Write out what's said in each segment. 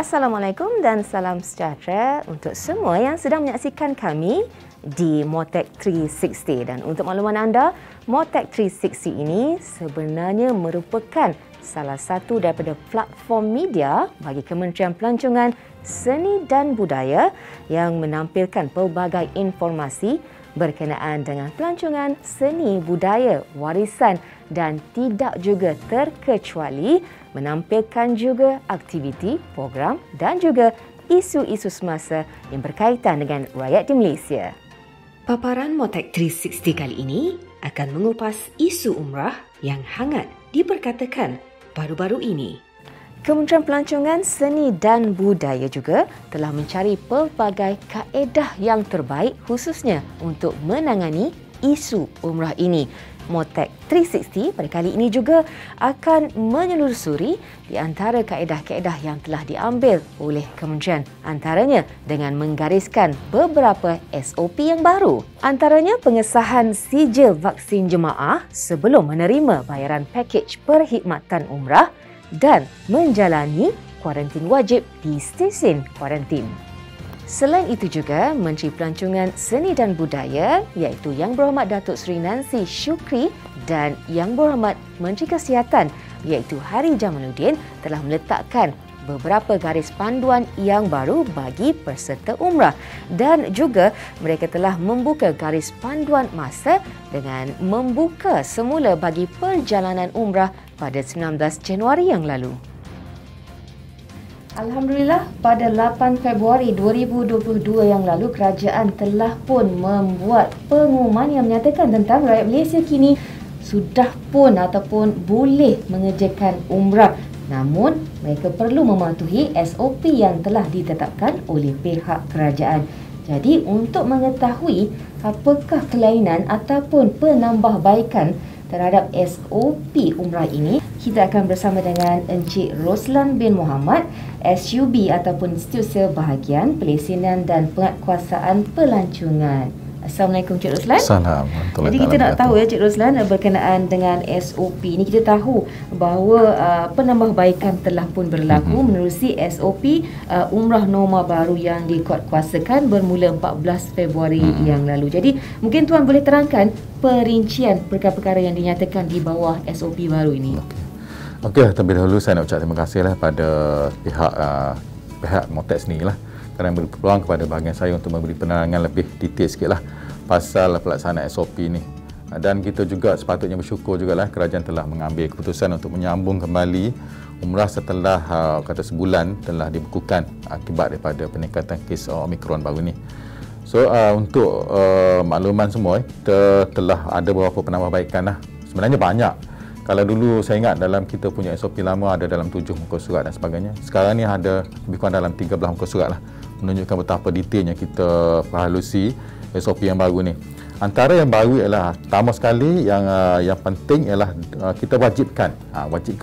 Assalamualaikum dan salam sejahtera untuk semua yang sedang menyaksikan kami di Motec 360. Dan untuk makluman anda, Motec 360 ini sebenarnya merupakan salah satu daripada platform media bagi Kementerian Pelancongan, Seni dan Budaya yang menampilkan pelbagai informasi berkenaan dengan pelancongan, seni, budaya, warisan dan tidak juga terkecuali menampilkan juga aktiviti, program dan juga isu-isu semasa yang berkaitan dengan rakyat di Malaysia. Paparan Motec 360 kali ini akan mengupas isu umrah yang hangat diperkatakan baru-baru ini. Kementerian Pelancongan, Seni dan Budaya juga telah mencari pelbagai kaedah yang terbaik khususnya untuk menangani isu umrah ini. Motec 360 pada kali ini juga akan menyelusuri di antara kaedah-kaedah yang telah diambil oleh kementerian, antaranya dengan menggariskan beberapa SOP yang baru. Antaranya pengesahan sijil vaksin jemaah sebelum menerima bayaran pakej perkhidmatan umrah dan menjalani kuarantin wajib di stesen kuarantin. Selain itu juga, Menteri Pelancongan, Seni dan Budaya iaitu Yang Berhormat Datuk Seri Nancy Shukri dan Yang Berhormat Menteri Kesihatan iaitu Hari Jamaluddin telah meletakkan beberapa garis panduan yang baru bagi peserta umrah dan juga mereka telah membuka garis panduan masa dengan membuka semula bagi perjalanan umrah pada 19 Januari yang lalu. Alhamdulillah, pada 8 Februari 2022 yang lalu, kerajaan telah pun membuat pengumuman yang menyatakan tentang rakyat Malaysia kini sudah pun ataupun boleh mengerjakan umrah. Namun, mereka perlu mematuhi SOP yang telah ditetapkan oleh pihak kerajaan. Jadi, untuk mengetahui apakah kelainan ataupun penambahbaikan terhadap SOP umrah ini, kita akan bersama dengan Encik Roslan bin Muhammad, SUB ataupun Setiausaha Bahagian Pelesenan dan Penguatkuasaan Pelancongan. Assalamualaikum Cik Roslan. Assalamualaikum. Jadi kita nak tahu ya Cik Roslan berkenaan dengan SOP ni, kita tahu bahawa penambahbaikan telah pun berlaku menerusi SOP umrah norma baru yang dikuatkuasakan bermula 14 Februari yang lalu. Jadi mungkin Tuan boleh terangkan perincian perkara-perkara yang dinyatakan di bawah SOP baru ini. Okey, terlebih dahulu saya nak ucap terima kasihlah pada pihak Motec ni lah kerana beri peluang kepada bahagian saya untuk memberi penerangan lebih detail sikitlah pasal pelaksanaan SOP ni. Dan kita juga sepatutnya bersyukur jugalah kerajaan telah mengambil keputusan untuk menyambung kembali umrah setelah kata sebulan telah dibekukan akibat daripada peningkatan kes Omicron baru ni. So untuk makluman semua, kita telah ada beberapa penambahbaikan lah. Sebenarnya banyak. Kalau dulu saya ingat dalam kita punya SOP lama ada dalam 7 muka surat dan sebagainya. Sekarang ni ada lebih kurang dalam 13 muka surat lah, menunjukkan betapa detailnya kita perhalusi SOP yang baru ni. Antara yang baru ialah pertama sekali yang penting ialah kita wajibkan,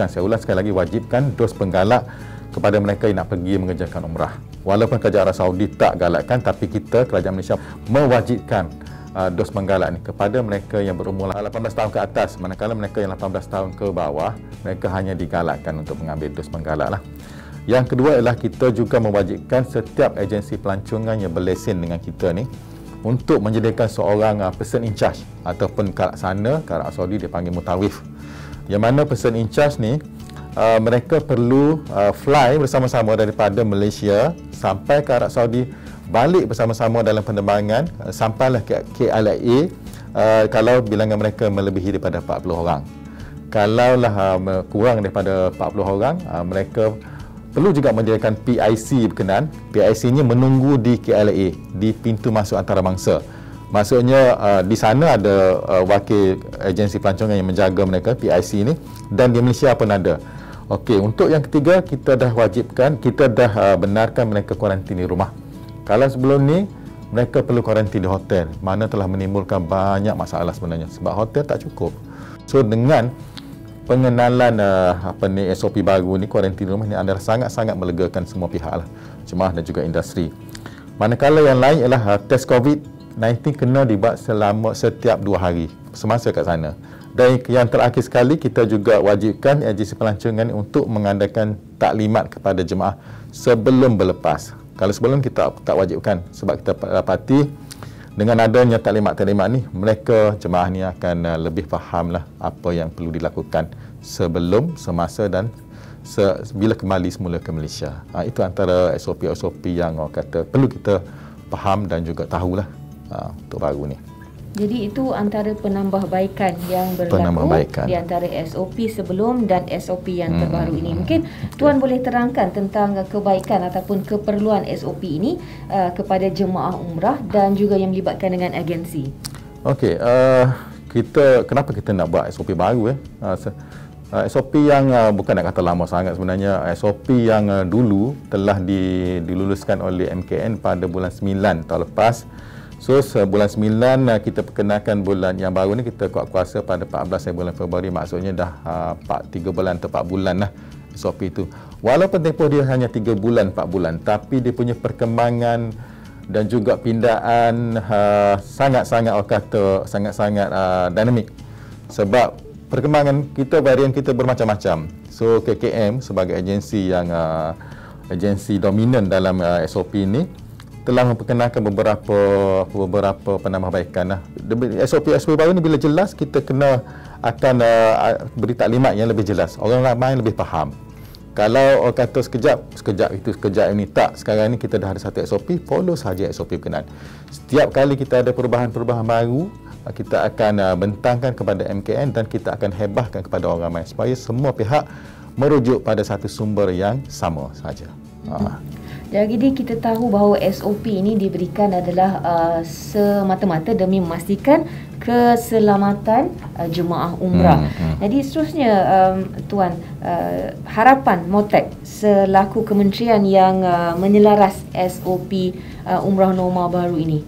saya ulang sekali lagi, wajibkan dos penggalak kepada mereka yang nak pergi mengerjakan umrah. Walaupun kerajaan Arab Saudi tak galakkan, tapi kita, kerajaan Malaysia, mewajibkan dos penggalak ni kepada mereka yang berumur 18 tahun ke atas, manakala mereka yang 18 tahun ke bawah, mereka hanya digalakkan untuk mengambil dos penggalak lah. Yang kedua ialah kita juga mewajibkan setiap agensi pelancongan yang berlesen dengan kita ni untuk menyediakan seorang person in charge ataupun ke sana, ke Arab Saudi dipanggil mutawif. Yang mana person in charge ni mereka perlu fly bersama-sama daripada Malaysia sampai ke Arab Saudi, balik bersama-sama dalam penerbangan sampailah ke KLIA kalau bilangan mereka melebihi daripada 40 orang. Kalaulah kurang daripada 40 orang, mereka perlu juga menyediakan PIC berkenaan. PIC-nya menunggu di KLIA, di pintu masuk antarabangsa. Maksudnya di sana ada wakil agensi pelancongan yang menjaga mereka, PIC ni, dan di Malaysia pun ada. Okey, untuk yang ketiga, kita dah wajibkan, kita dah benarkan mereka kuarantin di rumah. Kalau sebelum ni mereka perlu kuarantin di hotel, mana telah menimbulkan banyak masalah sebenarnya sebab hotel tak cukup. So dengan pengenalan SOP baru ni, kuarantin rumah ni adalah sangat-sangat melegakan semua pihak lah, jemaah dan juga industri. Manakala yang lain ialah test COVID COVID-19 kena dibuat setiap 2 hari semasa kat sana. Dan yang terakhir sekali, kita juga wajibkan agensi pelancongan untuk mengadakan taklimat kepada jemaah sebelum berlepas. Kalau sebelum kita tak wajibkan, sebab kita dapati dengan adanya taklimat-taklimat ni, mereka jemaah ni akan lebih fahamlah apa yang perlu dilakukan sebelum, semasa dan bila kembali semula ke Malaysia. Itu antara SOP-SOP yang orang kata perlu kita faham dan juga tahulah untuk baru ni. Jadi itu antara penambahbaikan yang berlaku di antara SOP sebelum dan SOP yang terbaru ini. Mungkin Tuan boleh terangkan tentang kebaikan ataupun keperluan SOP ini kepada jemaah umrah dan juga yang melibatkan dengan agensi. Okey, kenapa kita nak buat SOP baru? SOP yang bukan nak kata lama sangat sebenarnya. SOP yang dulu telah diluluskan oleh MKN pada bulan 9 tahun lepas. So bulan 9 kita perkenalkan bulan yang baru ni, kita kuat kuasa pada 14 bulan Februari, maksudnya dah 3 bulan atau 4 bulan lah SOP itu. Walaupun tempoh dia hanya 3 bulan 4 bulan, tapi dia punya perkembangan dan juga pindaan sangat-sangat orang kata sangat-sangat dinamik. Sebab perkembangan kita, varian kita bermacam-macam. So KKM sebagai agensi yang agensi dominan dalam SOP ini telah memperkenalkan beberapa penambahbaikan. SOP baru ni bila jelas, kita kena akan beri taklimat yang lebih jelas. Orang ramai lebih faham. Kalau orang kata sekejap ini tak. Sekarang ni kita dah ada satu SOP, follow sahaja SOP berkenaan. Setiap kali kita ada perubahan-perubahan baru, kita akan bentangkan kepada MKN dan kita akan hebahkan kepada orang ramai supaya semua pihak merujuk pada satu sumber yang sama saja. Jadi kita tahu bahawa SOP ini diberikan adalah semata-mata demi memastikan keselamatan jemaah umrah. Jadi seterusnya Tuan, harapan MOTAC selaku kementerian yang menyelaras SOP umrah norma baru ini.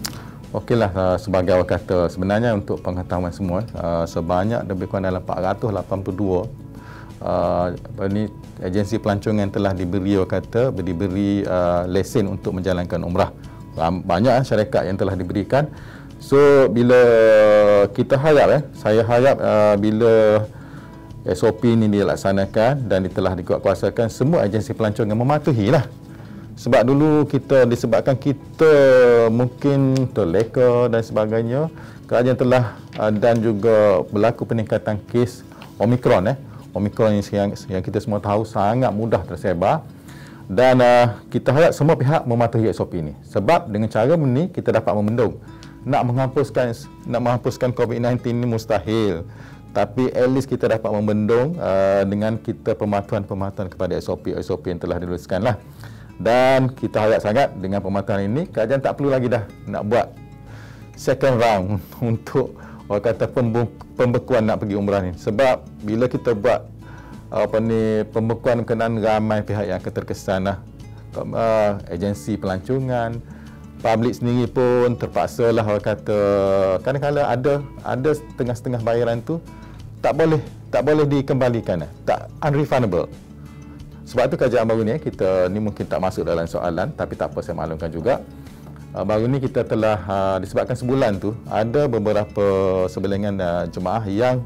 Okeylah, sebagai awak kata, sebenarnya untuk pengetahuan semua, sebanyak lebih kurang dalam 482 agensi pelancongan telah diberi lesen untuk menjalankan umrah. Banyak syarikat yang telah diberikan. So bila kita harap saya harap bila SOP ini dilaksanakan dan telah dikuatkuasakan, semua agensi pelancongan mematuhilah. Sebab dulu disebabkan kita mungkin terleka dan sebagainya, kerajaan telah dan juga berlaku peningkatan kes Omicron yang kita semua tahu sangat mudah tersebar, dan kita harap semua pihak mematuhi SOP ini. Sebab dengan cara ini kita dapat membendung. Nak menghapuskan COVID-19 ini mustahil, tapi at least kita dapat membendung dengan kita pematuhan kepada SOP yang telah diluluskan lah. Dan kita harap sangat dengan pematuhan ini, kerajaan tak perlu lagi dah nak buat second round untuk orang kata pembekuan nak pergi umrah ni. Sebab bila kita buat pembekuan berkenaan, ramai pihak yang akan terkesan lah. Agensi pelancongan, publik sendiri pun terpaksa lah orang kata, kadang-kadang ada setengah-setengah bayaran tu tak boleh dikembalikan, tak unrefundable. Sebab tu kerajaan baru ni, kita ni mungkin tak masuk dalam soalan, tapi tak apa, saya maklumkan juga. Baru ni kita telah disebabkan sebulan tu ada beberapa sebelingan jemaah yang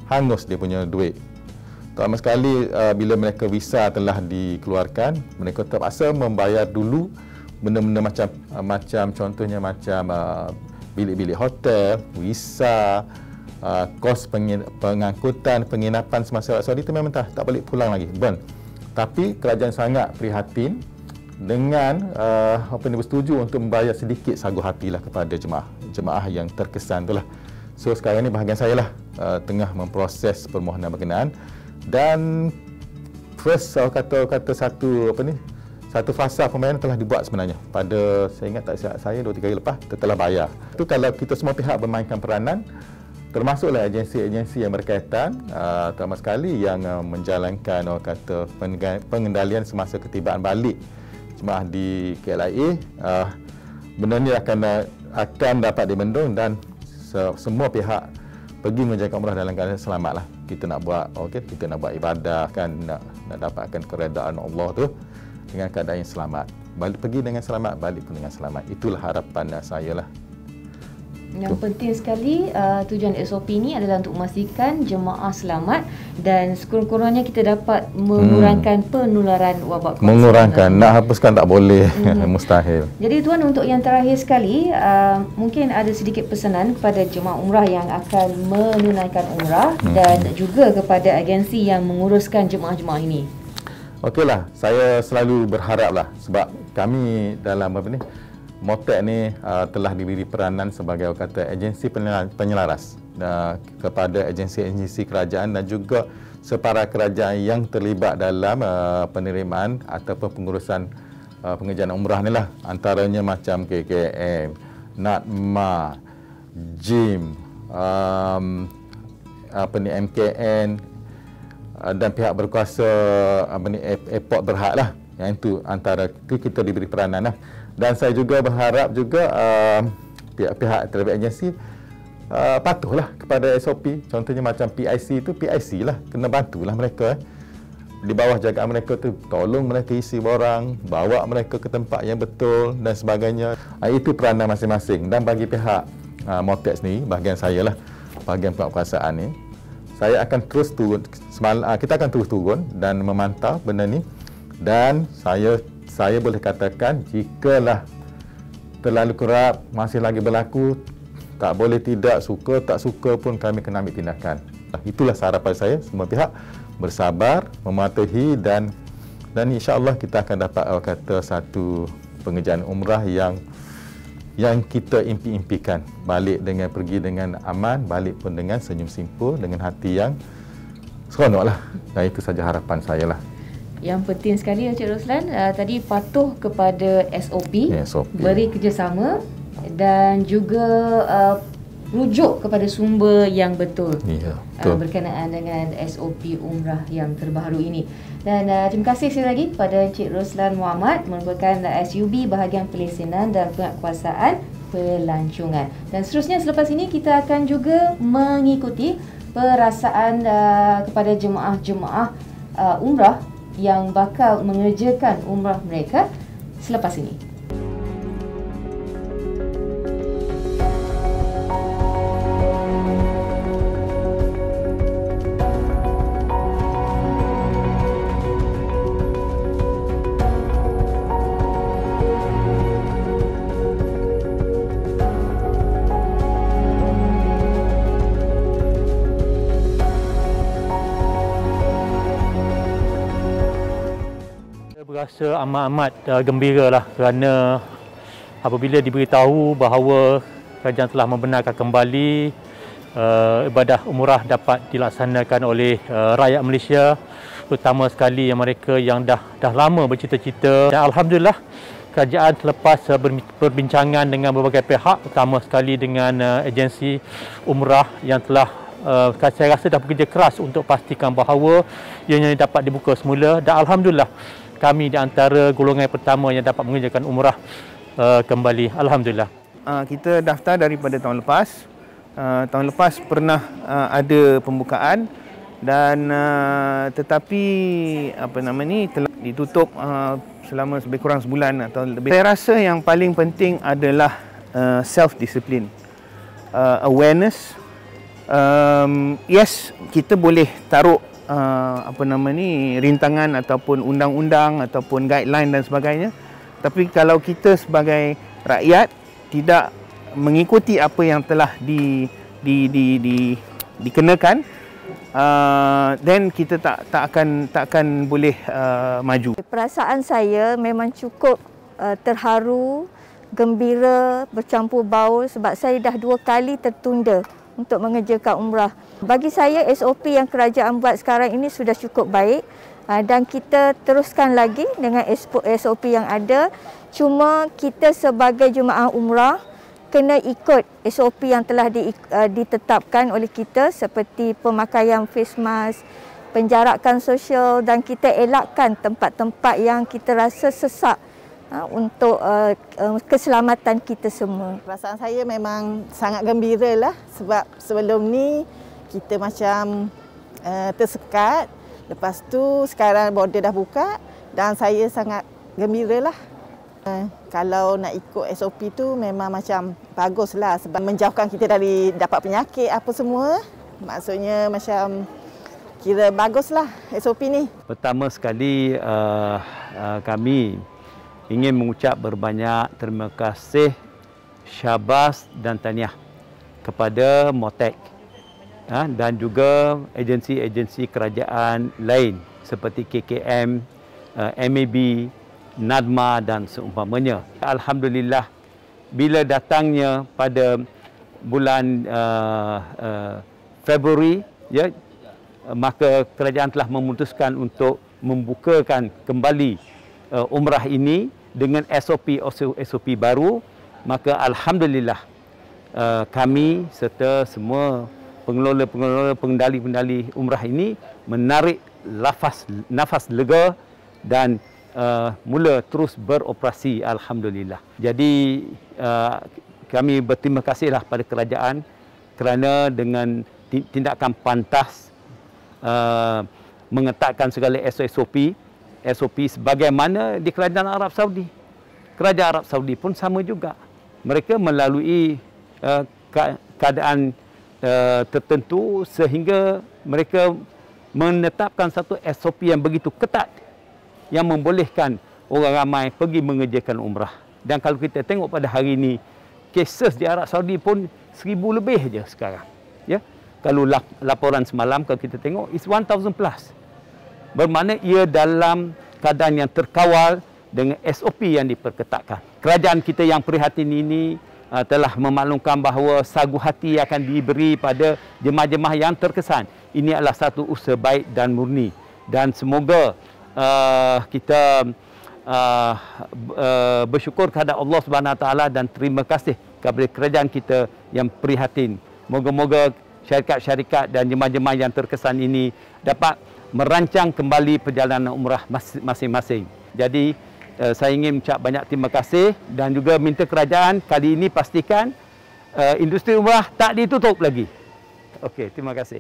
hangus dia punya duit. Terutama sekali bila mereka visa telah dikeluarkan, mereka terpaksa membayar dulu benda-benda macam contohnya macam bilik-bilik hotel, visa, kos pengangkutan, penginapan semasa Arab Saudi itu memang tak balik pulang lagi. Tapi kerajaan sangat prihatin dengan bersetuju untuk membayar sedikit sagu hatilah kepada jemaah yang terkesan itulah. So sekarang ni bahagian saya lah tengah memproses permohonan berkenaan, dan first kata satu fasa pembayaran telah dibuat sebenarnya pada, saya ingat tak silap saya 2-3 hari lepas telah bayar. Itu kalau kita semua pihak bermainkan peranan, termasuklah agensi-agensi yang berkaitan, terutama sekali yang menjalankan pengendalian semasa ketibaan balik jemaah di KLIA, benda ni akan dapat dibendung dan semua pihak pergi menjalankan umrah dalam keadaan selamat lah. Kita nak buat kita nak buat ibadah kan, nak dapatkan keredaan Allah tu dengan keadaan yang selamat. Pergi dengan selamat, balik pun dengan selamat. Itulah harapan saya lah. Yang penting sekali tujuan SOP ini adalah untuk memastikan jemaah selamat dan sekurang-kurangnya kita dapat mengurangkan penularan wabak COVID-19. Mengurangkan, nak hapuskan tak boleh, mustahil. Jadi tuan, untuk yang terakhir sekali, mungkin ada sedikit pesanan kepada jemaah umrah yang akan menunaikan umrah dan juga kepada agensi yang menguruskan jemaah-jemaah ini. Okeylah, saya selalu berharaplah sebab kami dalam MOTEC ni telah diberi peranan sebagai kata agensi penyelaras kepada agensi-agensi kerajaan dan juga separa kerajaan yang terlibat dalam penerimaan ataupun pengurusan pengerjaan umrah ni lah. Antaranya macam KKM, NATMA, JIM, MKN dan pihak berkuasa airport Berhad lah. Yang itu antara itu kita diberi peranan lah. Dan saya juga berharap juga pihak-pihak terlibat agensi patuhlah kepada SOP. Contohnya macam PIC itu, PIC lah, kena bantulah mereka. Di bawah jagaan mereka tu, tolong mereka isi barang, bawa mereka ke tempat yang betul dan sebagainya. Itu peranan masing-masing. Dan bagi pihak MOTEC ni, bahagian saya lah, bahagian penguasaan ni, saya akan terus turun, kita akan terus turun dan memantau benda ni. Dan saya boleh katakan, jikalah terlalu kerap masih lagi berlaku, tak boleh tidak, suka tak suka pun kami kena ambil tindakan. Itulah harapan saya, semua pihak bersabar, mematuhi dan insya-Allah kita akan dapat kata satu pengerjaan umrah yang kita impi-impikan. Pergi dengan aman, balik pun dengan senyum simpul, dengan hati yang seronoklah. Dan itu saja harapan saya lah. Yang penting sekali Encik Roslan, tadi patuh kepada SOP, beri kerjasama dan juga rujuk kepada sumber yang betul, berkenaan dengan SOP umrah yang terbaru ini. Dan terima kasih sekali lagi kepada Encik Roslan Muhammad merupakan SUB bahagian pelesenan dan penguatkuasaan pelancongan. Dan seterusnya selepas ini kita akan juga mengikuti perasaan kepada jemaah-jemaah umrah yang bakal mengerjakan umrah mereka selepas ini. Rasa amat gembira lah kerana apabila diberitahu bahawa kerajaan telah membenarkan kembali ibadah umrah dapat dilaksanakan oleh rakyat Malaysia, terutama sekali yang mereka yang dah lama bercita-cita. Dan alhamdulillah kerajaan selepas berbincangan dengan berbagai pihak, terutama sekali dengan agensi umrah yang telah saya rasa dah bekerja keras untuk pastikan bahawa ianya dapat dibuka semula, dan alhamdulillah kami di antara golongan pertama yang dapat mengerjakan umrah kembali. Alhamdulillah. Kita daftar daripada tahun lepas. Tahun lepas pernah ada pembukaan dan tetapi telah ditutup selama lebih kurang sebulan atau lebih. Saya rasa yang paling penting adalah self discipline, awareness. Yes, kita boleh taruh rintangan ataupun undang-undang ataupun guideline dan sebagainya, tapi kalau kita sebagai rakyat tidak mengikuti apa yang telah dikenakan, then kita tak akan boleh maju. Perasaan saya memang cukup terharu, gembira, bercampur baur sebab saya dah 2 kali tertunda untuk mengerjakan umrah. Bagi saya SOP yang kerajaan buat sekarang ini sudah cukup baik dan kita teruskan lagi dengan SOP yang ada. Cuma kita sebagai jemaah umrah kena ikut SOP yang telah ditetapkan oleh kita seperti pemakaian face mask, penjarakan sosial, dan kita elakkan tempat-tempat yang kita rasa sesak untuk keselamatan kita semua. Perasaan saya memang sangat gembira lah sebab sebelum ni kita macam tersekat. Lepas tu sekarang border dah buka dan saya sangat gembira lah Kalau nak ikut SOP tu memang macam baguslah sebab menjauhkan kita dari dapat penyakit apa semua. Maksudnya macam kira baguslah SOP ni. Pertama sekali kami ingin mengucap berbanyak terima kasih, syabas dan tahniah kepada Motec dan juga agensi-agensi kerajaan lain seperti KKM, MAB, NADMA dan seumpamanya. Alhamdulillah, bila datangnya pada bulan Februari, ya, maka kerajaan telah memutuskan untuk membukakan kembali umrah ini dengan SOP baru. Maka alhamdulillah kami serta semua pengelola-pengelola, pengendali-pengendali umrah ini menarik nafas lega dan mula terus beroperasi, alhamdulillah. Jadi kami berterima kasihlah pada kerajaan kerana dengan tindakan pantas mengetatkan segala SOP sebagaimana di kerajaan Arab Saudi. Kerajaan Arab Saudi pun sama juga. Mereka melalui keadaan tertentu sehingga mereka menetapkan satu SOP yang begitu ketat yang membolehkan orang ramai pergi mengerjakan umrah. Dan kalau kita tengok pada hari ini, kes di Arab Saudi pun 1,000 lebih je sekarang. Ya? Kalau laporan semalam kalau kita tengok, is 1,000 plus. Bermakna ia dalam keadaan yang terkawal dengan SOP yang diperketatkan. Kerajaan kita yang prihatin ini telah memaklumkan bahawa sagu hati akan diberi pada jemaah-jemaah yang terkesan. Ini adalah satu usaha baik dan murni. Dan semoga kita bersyukur kepada Allah Subhanahu Wa Taala dan terima kasih kepada kerajaan kita yang prihatin. Moga-moga syarikat-syarikat dan jemaah-jemaah yang terkesan ini dapat merancang kembali perjalanan umrah masing-masing. Jadi saya ingin mengucap banyak terima kasih dan juga minta kerajaan kali ini pastikan industri umrah tak ditutup lagi. Okey, terima kasih.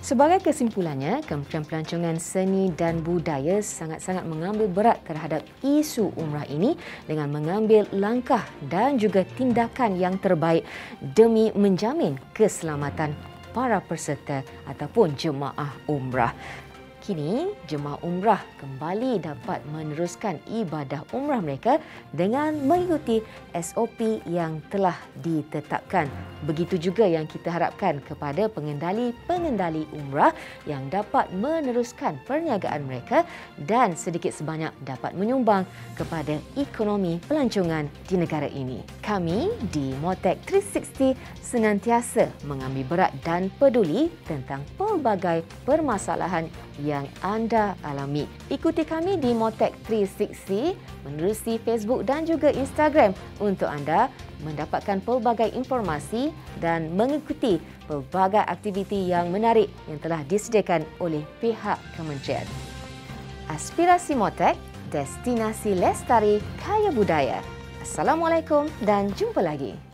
Sebagai kesimpulannya, Kementerian Pelancongan Seni dan Budaya sangat-sangat mengambil berat terhadap isu umrah ini dengan mengambil langkah dan juga tindakan yang terbaik demi menjamin keselamatan para peserta ataupun jemaah umrah. Kini, jemaah umrah kembali dapat meneruskan ibadah umrah mereka dengan mengikuti SOP yang telah ditetapkan. Begitu juga yang kita harapkan kepada pengendali-pengendali umrah yang dapat meneruskan perniagaan mereka dan sedikit sebanyak dapat menyumbang kepada ekonomi pelancongan di negara ini. Kami di Motec 360 senantiasa mengambil berat dan peduli tentang pelbagai permasalahan yang anda alami. Ikuti kami di Motec 360 menerusi Facebook dan juga Instagram untuk anda mendapatkan pelbagai informasi dan mengikuti pelbagai aktiviti yang menarik yang telah disediakan oleh pihak kementerian. Aspirasi Motec, destinasi lestari kaya budaya. Assalamualaikum dan jumpa lagi.